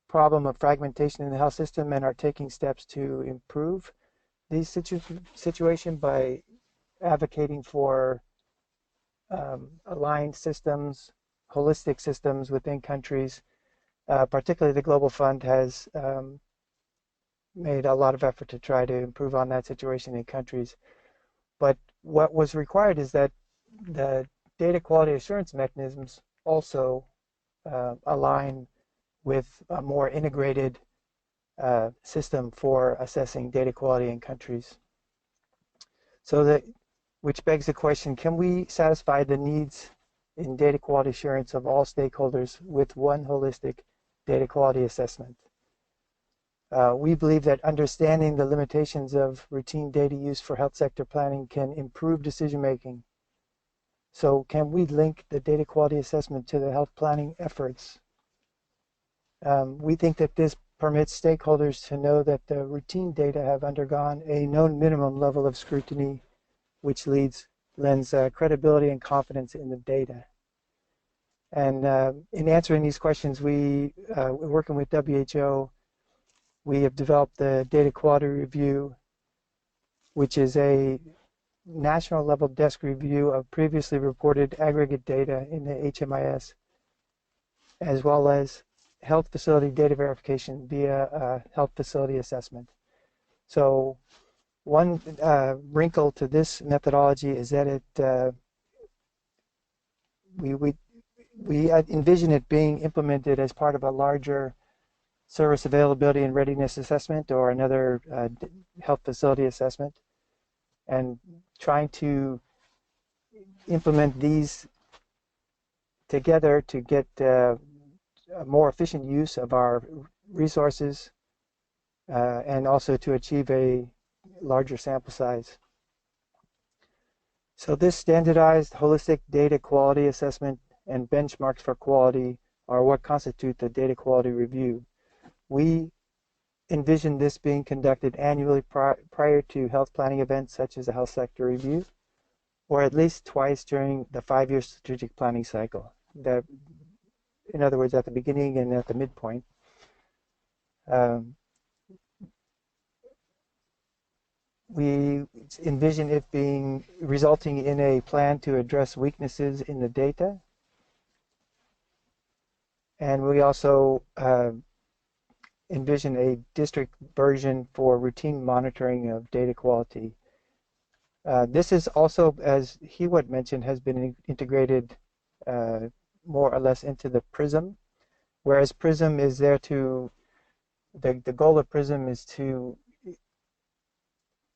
C: problem of fragmentation in the health system and are taking steps to improve these situation by advocating for aligned systems, holistic systems within countries. Particularly the Global Fund has made a lot of effort to try to improve on that situation in countries. But what was required is that the data quality assurance mechanisms also align with a more integrated system for assessing data quality in countries. So which begs the question, can we satisfy the needs in data quality assurance of all stakeholders with one holistic data quality assessment? We believe that understanding the limitations of routine data use for health sector planning can improve decision making. So can we link the data quality assessment to the health planning efforts? We think that this permits stakeholders to know that the routine data have undergone a known minimum level of scrutiny, which lends credibility and confidence in the data. And in answering these questions, we're working with WHO. We have developed the Data Quality Review, which is a national level desk review of previously reported aggregate data in the HMIS, as well as health facility data verification via a health facility assessment. So one wrinkle to this methodology is that we envision it being implemented as part of a larger service availability and readiness assessment or another health facility assessment, and trying to implement these together to get a more efficient use of our resources and also to achieve a larger sample size. So this standardized holistic data quality assessment and benchmarks for quality are what constitute the data quality review. We envision this being conducted annually prior to health planning events such as a health sector review, or at least twice during the 5-year strategic planning cycle. In other words, at the beginning and at the midpoint. We envision it resulting in a plan to address weaknesses in the data. And we also envision a district version for routine monitoring of data quality. This is also, as Hiwot mentioned, has been integrated more or less into the PRISM, whereas PRISM is there to, the goal of PRISM is to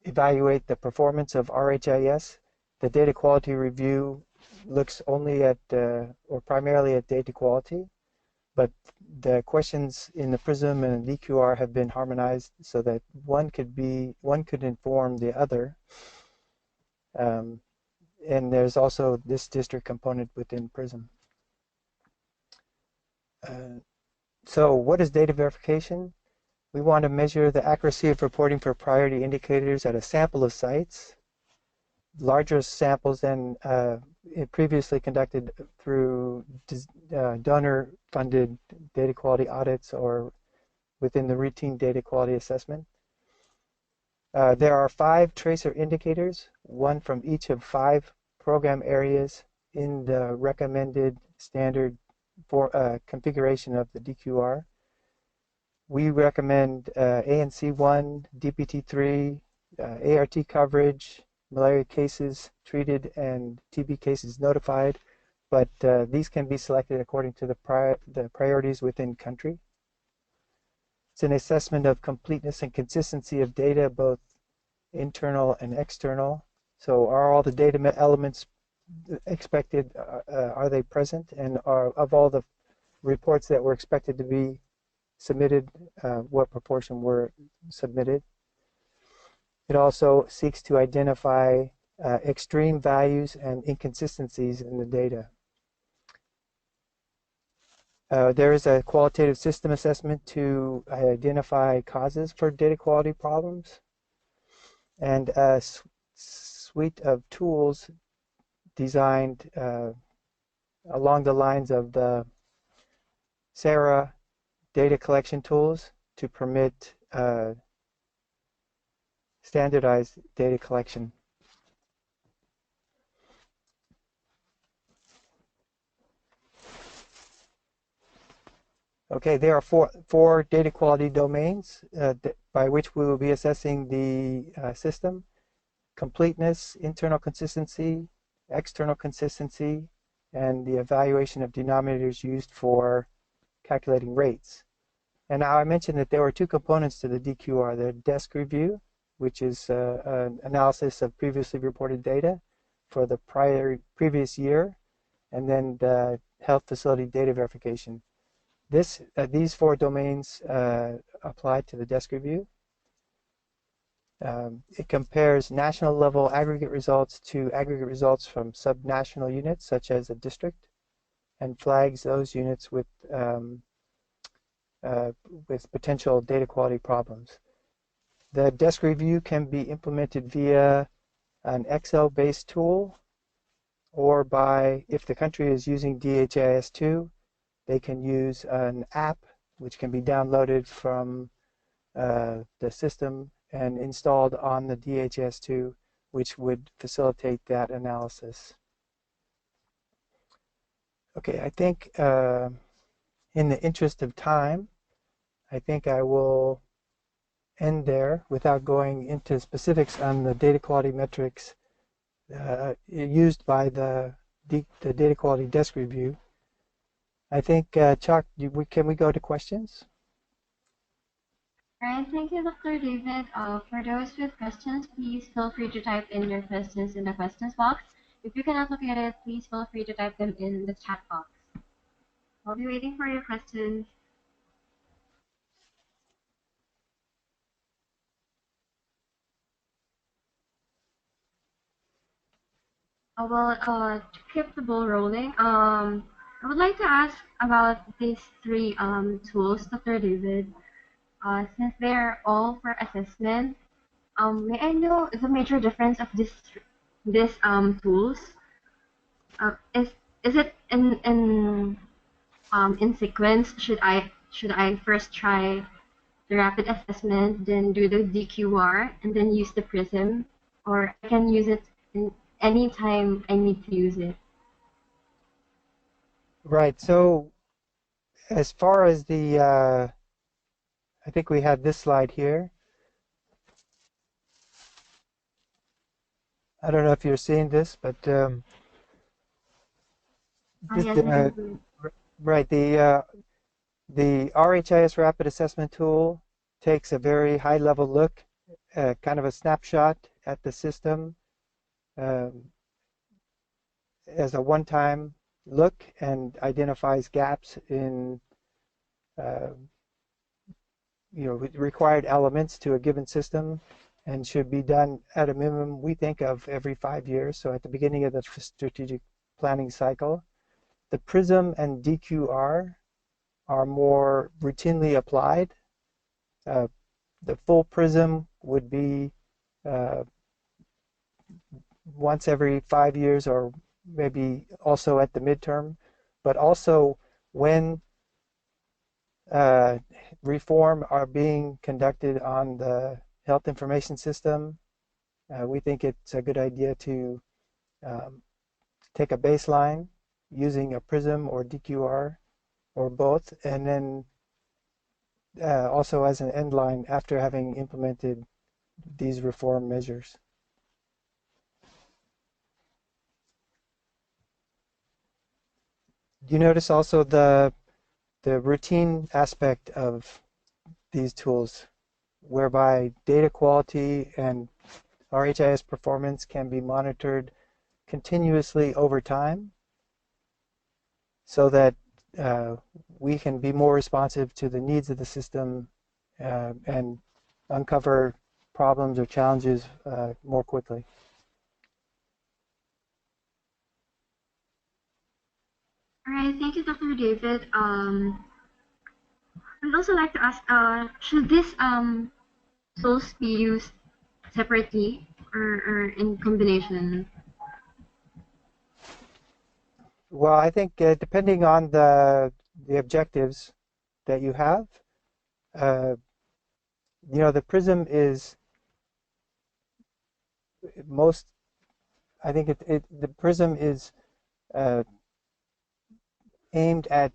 C: evaluate the performance of RHIS. The data quality review looks only at, or primarily at data quality, but the questions in the PRISM and DQR have been harmonized so that one could inform the other. And there's also this district component within PRISM. So what is data verification? We want to measure the accuracy of reporting for priority indicators at a sample of sites, larger samples than previously conducted through donor-funded data quality audits or within the routine data quality assessment. There are 5 tracer indicators, one from each of 5 program areas in the recommended standard for configuration of the DQR. We recommend ANC1, DPT3, ART coverage, malaria cases treated, and TB cases notified, but these can be selected according to the priorities within country. It's an assessment of completeness and consistency of data, both internal and external. So are all the data elements expected, are they present, and are of all the reports that were expected to be submitted, what proportion were submitted. It also seeks to identify extreme values and inconsistencies in the data. There is a qualitative system assessment to identify causes for data quality problems, and a suite of tools designed along the lines of the SARA data collection tools to permit standardized data collection. Okay, there are four data quality domains by which we will be assessing the system: completeness, internal consistency, external consistency, and the evaluation of denominators used for calculating rates. And now I mentioned that there were two components to the DQR: the desk review, which is an analysis of previously reported data for the previous year, and then the health facility data verification. These four domains apply to the desk review. It compares national level aggregate results to aggregate results from subnational units, such as a district, and flags those units with potential data quality problems. The desk review can be implemented via an Excel-based tool, or by, if the country is using DHIS2, they can use an app which can be downloaded from the system and installed on the DHIS2, which would facilitate that analysis. Okay, I think in the interest of time, I think I will end there without going into specifics on the data quality metrics used by the data quality desk review. I think, Chuck, can we go to questions?
A: All right, thank you, Dr. David. For those with questions, please feel free to type in your questions in the questions box. If you cannot locate it, please feel free to type them in the chat box. I'll be waiting for your questions. To keep the ball rolling, I would like to ask about these three tools, Dr. David. Since they're all for assessment, may I know the major difference of these tools? Is it in sequence? Should I first try the rapid assessment, then do the DQR, and then use the PRISM, or I can use it in any time I need to use it?
C: Right. So as far as the, I think we have this slide here. I don't know if you're seeing this, but
A: Yes,
C: right, the RHIS rapid assessment tool takes a very high level look, kind of a snapshot at the system as a one-time look, and identifies gaps in required elements to a given system, and should be done at a minimum, we think, of every 5 years, so at the beginning of the strategic planning cycle. The PRISM and DQR are more routinely applied. The full PRISM would be once every 5 years, or maybe also at the midterm, but also when reform are being conducted on the health information system, we think it's a good idea to take a baseline using a PRISM or DQR or both, and then also as an end line after having implemented these reform measures. You notice also the routine aspect of these tools, whereby data quality and RHIS performance can be monitored continuously over time so that we can be more responsive to the needs of the system and uncover problems or challenges more quickly.
A: All right, thank you, Dr. David. I'd also like to ask, should these tools be used separately or in combination?
C: Well, I think depending on the objectives that you have, the PRISM is most. I think the PRISM is aimed at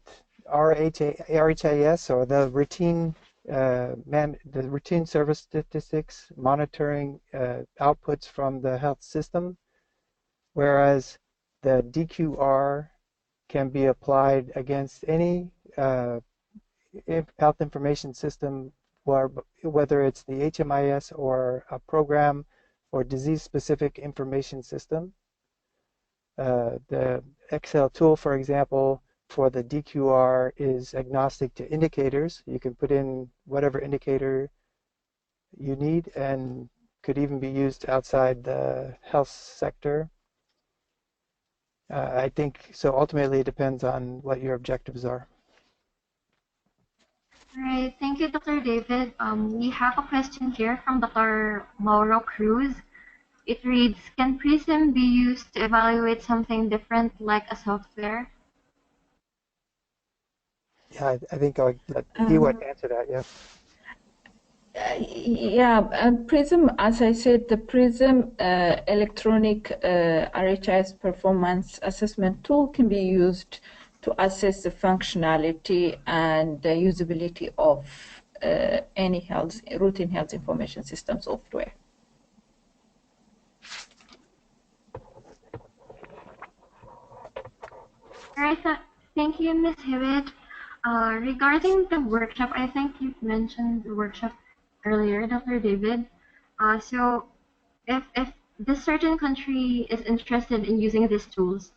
C: RHIS, or the routine the routine service statistics, monitoring outputs from the health system, whereas the DQR can be applied against any health information system, whether it's the HMIS or a program or disease-specific information system. The Excel tool, for example, for the DQR is agnostic to indicators. You can put in whatever indicator you need and could even be used outside the health sector. I think so. Ultimately, it depends on what your objectives are.
A: All right, thank you, Dr. David. We have a question here from Dr. Mauro Cruz. It reads, can PRISM be used to evaluate something different like a software?
C: Yeah, I think I'll let Hiwot answer that, yeah.
B: Yeah, and PRISM, as I said, the PRISM electronic RHIS performance assessment tool can be used to assess the functionality and the usability of any routine health information system software.
A: All right, thank you, Ms. Hiwot. Regarding the workshop, I think you've mentioned the workshop earlier, Dr. David. So if this certain country is interested in using these tools,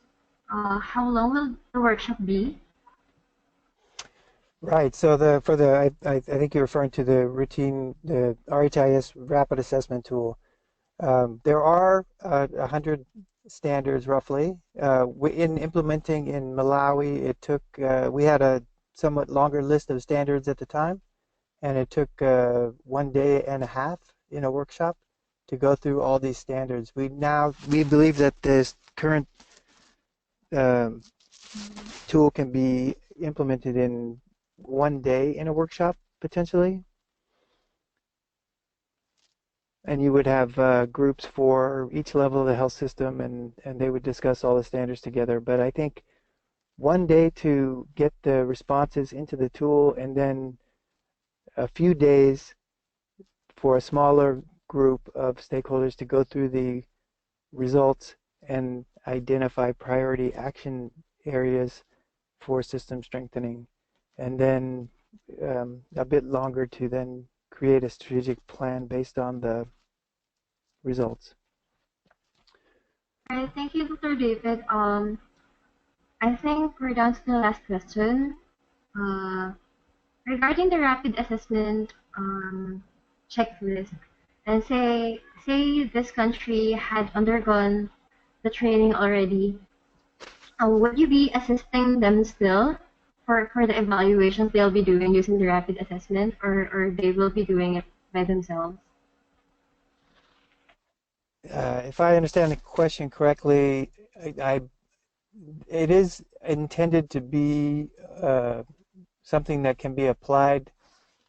A: how long will the workshop be?
C: Right. So I think you're referring to the RHIS rapid assessment tool. There are 100 standards roughly. In implementing in Malawi, it took we had a somewhat longer list of standards at the time, and it took 1 day and a half in a workshop to go through all these standards. We believe that this current tool can be implemented in 1 day in a workshop potentially. And you would have groups for each level of the health system, and they would discuss all the standards together. But I think 1 day to get the responses into the tool, and then a few days for a smaller group of stakeholders to go through the results and identify priority action areas for system strengthening. And then a bit longer to then create a strategic plan based on the results.
A: All right, thank you, Dr. David. I think we're down to the last question. Regarding the rapid assessment checklist, and say this country had undergone the training already, would you be assisting them still for the evaluations they'll be doing using the rapid assessment, or they will be doing it by themselves?
C: If I understand the question correctly, it is intended to be something that can be applied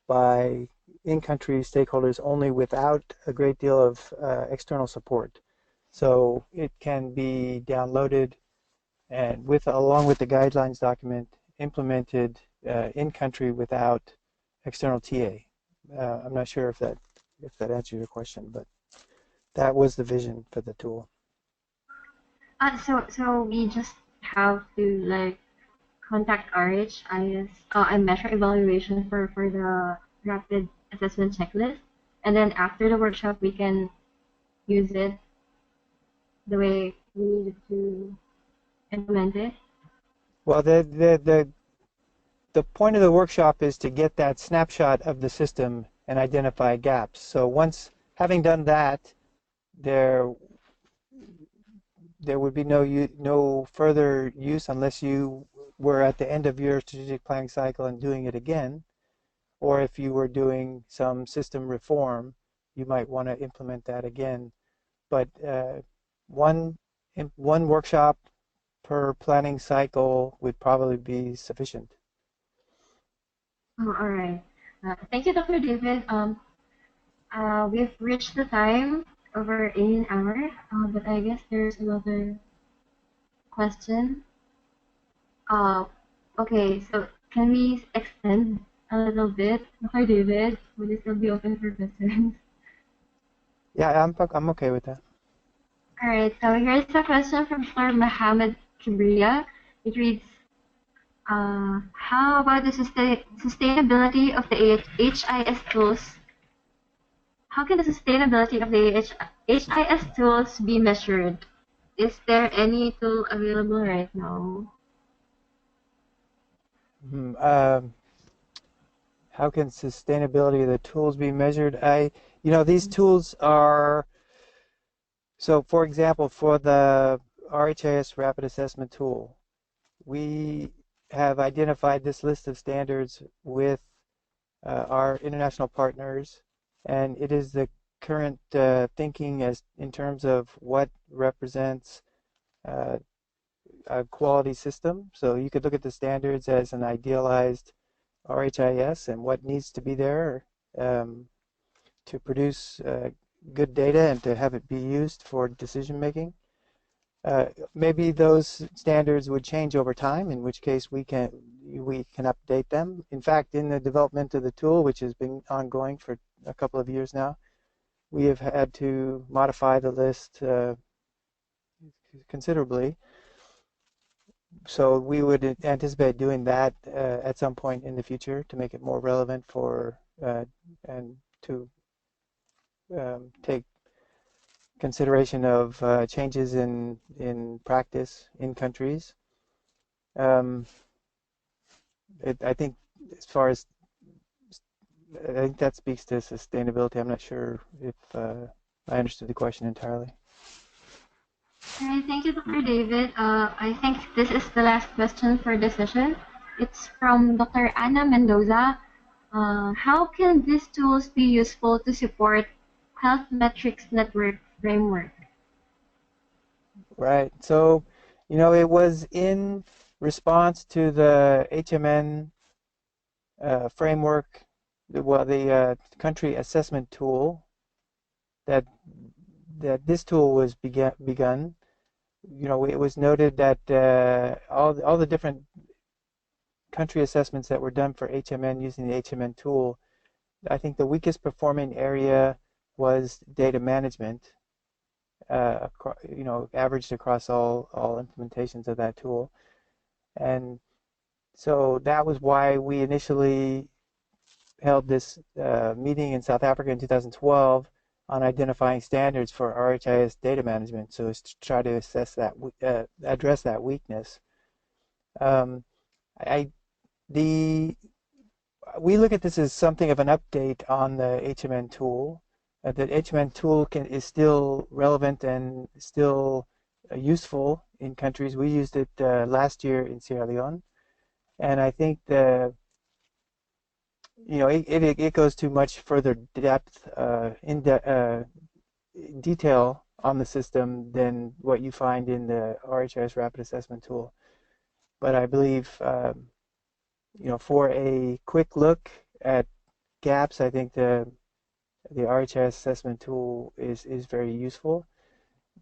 C: by in-country stakeholders only without a great deal of external support. So it can be downloaded and along with the guidelines document implemented in-country without external TA. I'm not sure if that answers your question, but that was the vision for the tool.
A: So we just have to like contact RHIS and measure evaluation for the rapid assessment checklist, and then after the workshop we can use it the way we needed to implement it?
C: Well, the point of the workshop is to get that snapshot of the system and identify gaps. So once having done that, there would be no further use unless you were at the end of your strategic planning cycle and doing it again, or if you were doing some system reform, you might want to implement that again. But one workshop per planning cycle would probably be sufficient.
A: Oh, all right. Thank you, Dr. David. We've reached the time over an hour, but I guess there's another question. Uh, okay, so can we extend a little bit? Dr. David, would you still be open for questions?
C: Yeah, I'm okay with that.
A: All right, so here's a question from Sir Mohammed Kibriya. It reads, how about the sustainability of the HIS tools? How can the sustainability of the HIS tools be measured? Is there any tool available right now?
C: How can sustainability of the tools be measured? These tools are, so for example, for the RHIS Rapid Assessment Tool, we have identified this list of standards with our international partners, and it is the current thinking as in terms of what represents a quality system. So you could look at the standards as an idealized RHIS and what needs to be there to produce good data and to have it be used for decision making. Maybe those standards would change over time, in which case we can update them. In fact, in the development of the tool, which has been ongoing for a couple of years now, we have had to modify the list considerably. So we would anticipate doing that at some point in the future to make it more relevant for and to take consideration of changes in practice in countries. I think as far as I think that speaks to sustainability. I'm not sure if I understood the question entirely.
A: All right, thank you, Dr. David. I think this is the last question for this session. It's from Dr. Ana Mendoza. How can these tools be useful to support health metrics network framework?
C: Right. So, it was in response to the HMN framework, the country assessment tool, that this tool was begun. It was noted that all the different country assessments that were done for HMN using the HMN tool, I think the weakest performing area was data management. Averaged across all implementations of that tool, and so that was why we initially held this meeting in South Africa in 2012 on identifying standards for RHIS data management, so as to try to assess that, address that weakness. We look at this as something of an update on the HMN tool. The HMN tool is still relevant and still useful in countries. We used it last year in Sierra Leone, and I think it goes to much further depth detail on the system than what you find in the RHIS Rapid Assessment Tool. But I believe, for a quick look at gaps, I think the RHIS Assessment Tool is very useful.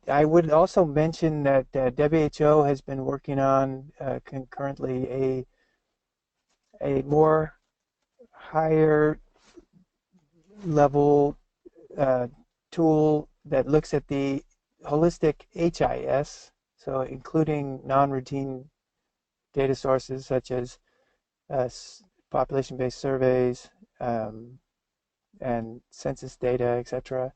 C: I would also mention that WHO has been working on concurrently a more higher level tool that looks at the holistic HIS, so including non-routine data sources such as population-based surveys and census data, etc.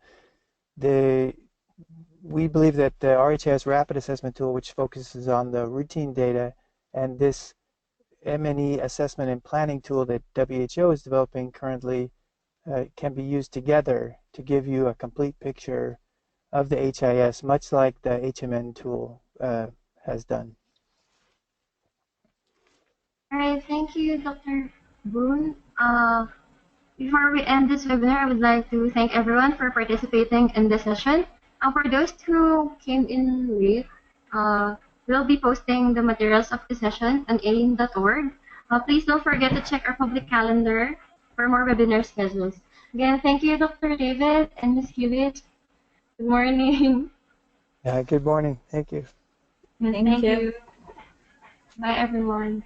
C: we believe that the RHIS rapid assessment tool, which focuses on the routine data, and this M&E assessment and planning tool that WHO is developing currently can be used together to give you a complete picture of the HIS, much like the HMN tool has done.
A: All right, thank you, Dr. Boone. Before we end this webinar, I would like to thank everyone for participating in this session. For those who came in late, we'll be posting the materials of the session on AeHIN.org. Please don't forget to check our public calendar for more webinar schedules. Again, thank you, Dr. David and Ms. Hiwot. Good morning.
C: Good morning. Thank you.
B: Thank you.
A: Bye, everyone.